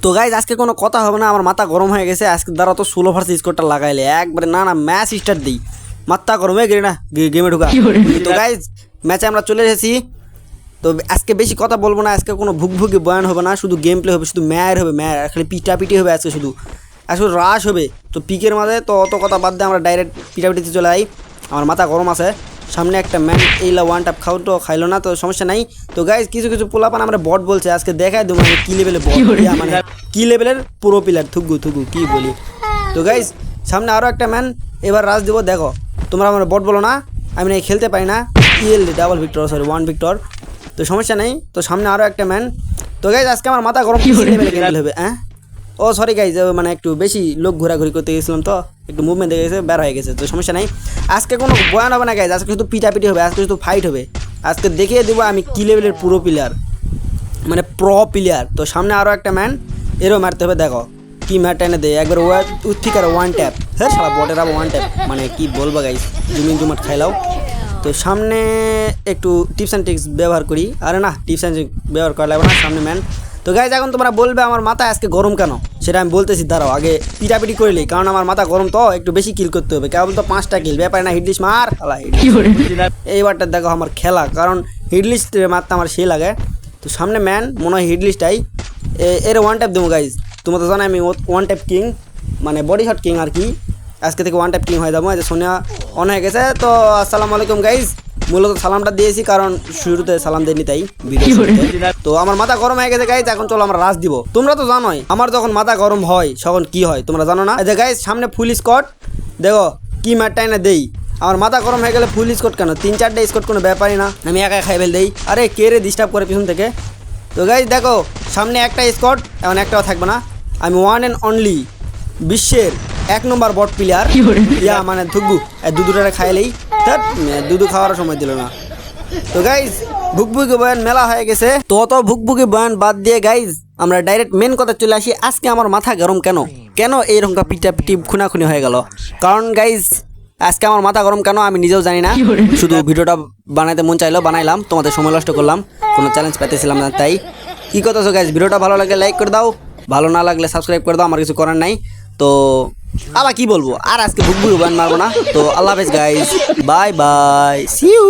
তো গাইজ আজকে কোনো কথা হবে না, আমার মাথা গরম হয়ে গেছে। আজকে দ্বারা তো 16 ভার্সেস স্কোরটা লাগাইলে একবারে না ম্যাচ স্টার্ট দিই, মাথা গরম হয়ে গেলে না গেমে ঢুকা। তো গাইজ ম্যাচে আমরা চলে এসেছি। তো আজকে বেশি কথা বলবো না, আজকে কোনো ভুগভুগি বয়ান হবে না, শুধু গেম প্লে হবে, শুধু ম্যার হবে, ম্যার খালি পিটাপিটি হবে আজকে, শুধু আজকে রাশ হবে। তো পিকের মাঝে তো অত কথা বাদ দিয়ে আমরা ডাইরেক্ট পিটাপিটিতে চলে যাই। আমার মাথা গরম আছে, সামনে একটা ম্যান এইলা ওয়ান টাপ তো খাইলো না, তো সমস্যা নাই। তো গাইজ কিছু পোলাপান আমরা বট বলছে, আজকে দেখাই দেবো মানে কী লেভেলের বট, মানে কী লেভেলের পুরো প্লেয়ার থুগু কী বলি। তো গাইজ সামনে আরও একটা ম্যান, এবার রাজ দেবো। দেখো তোমরা আমার বট বলো না, আমি না খেলতে পারি না, El double Victor sorry 1 Victor, তো সমস্যা নেই। তো সামনে আরও একটা ম্যান। তো গাইজ আজকে আমার মাথা গরম লেভেলে হবে। হ্যাঁ ও সরি গাইজ, মানে একটু বেশি লোক ঘোরাঘুরি করতে গেছিলাম, তো একটু মুভমেন্ট দেখে গেছে, বের হয়ে গেছে, তো সমস্যা নাই। আজকে কোনো বয়ান হবে না গাইজ, আজকে শুধু পিটাপিটি হবে, আজকে শুধু ফাইট হবে। আজকে দেখিয়ে দেবো আমি কী লেভেলের পুরো প্লেয়ার, মানে প্রো প্লেয়ার। তো সামনে আরও একটা ম্যান, এরও মারতে হবে। দেখো কি ম্যাটটা এনে দেয় একবার উত্থিকার ওয়ান ট্যাপ, হ্যাঁ সারা বটের আবার ওয়ান ট্যাপ, মানে কি বলবো গাইজ, জুমাট খাইলাও। তো সামনে একটু টিপস অ্যান্ড ট্রিক্স ব্যবহার করি, আরে না টিপস অ্যান্ড ট্রিক্স ব্যবহার করা লাগবে না, সামনে ম্যান। তো গাইজ এখন তোমরা বলবে আমার মাথা আজকে গরম কেন, সেটা আমি বলতেছি, দাঁড়াও আগে পিটাপিটি করলেই, কারণ আমার মাথা গরম তো একটু বেশি কিল করতে হবে, কেবল তো 5টা কিল ব্যাপারে না, হিডলিস্ট মার খেলা। এইবারটা দেখো আমার খেলা, কারণ হিডলিস্ট মারতে আমার সেই লাগে। তো সামনে ম্যান মনে হয় হিডলিস্টটাই, এর ওয়ান ট্যাপ দেবো গাইজ। তোমরা তো জানো আমি ওয়ান ট্যাপ কিং, মানে বডি শট কিং আর কি, আজকে থেকে ওয়ান ট্যাপ কিং হয়ে যাবো। যে সোনিয়া অন হয়ে গেছে। তো আসসালামু আলাইকুম গাইজ, মূলত সালামটা দিয়েছি কারণ শুরুতে সালাম দেয়নি তাই ভিডিও। তো আমার মাথা গরম হয়ে গেছে গাইজ, এখন চলো আমরা রাশ দিব। তোমরা তো জানোই আমার যখন মাথা গরম হয় তখন কি হয়, তোমরা জানো না? এই যে গাইজ সামনে ফুল স্কট, দেখো কি ম্যাটটা এনে দেই। আমার মাথা গরম হয়ে গেলে ফুল স্কট কেন, 3-4টা স্কট কোনো ব্যাপারই না, আমি একা খাই ফেল দেই। আরে কে রে ডিস্টার্ব করে পিছন থেকে। তো গাইজ দেখো সামনে একটা স্কট, এখন একটাও থাকবে না। আমি ওয়ান অ্যান্ড অনলি বিশ্বের 1 নম্বর বট প্লেয়ার, ইয়া মানে ধুগু দুধুটা খাইলেই দুধু খাওয়ার সময় দিল না। তো গাইজ ভুকভুকি বয়ান মেলা হয়ে গেছে, তো অত ভুকভুকি বয়ান বাদ দিয়ে গাইজ আমরা ডাইরেক্ট মেন কথা চলে আসি। আজকে আমার মাথা গরম কেন এইরকম পিটাপিটি খুনাখুনি হয়ে গেল, কারণ গাইজ আজকে আমার মাথা গরম কেন আমি নিজেও জানি না, শুধু ভিডিওটা বানাইতে মন চাইলো বানাইলাম, তোমাদের সময় নষ্ট করলাম, কোনো চ্যালেঞ্জ পাইতেছিলাম না তাই। কি কথা গাইজ, ভিডিওটা ভালো লাগলে লাইক করে দাও, ভালো না লাগলে সাবস্ক্রাইব করে দাও, আমার কিছু করার নাই। তো আবার কি বলবো, আর আজকে ভুকভুকি বয়ান মারবো না। তো আল্লাহ হাফেজ guys, bye bye, see you.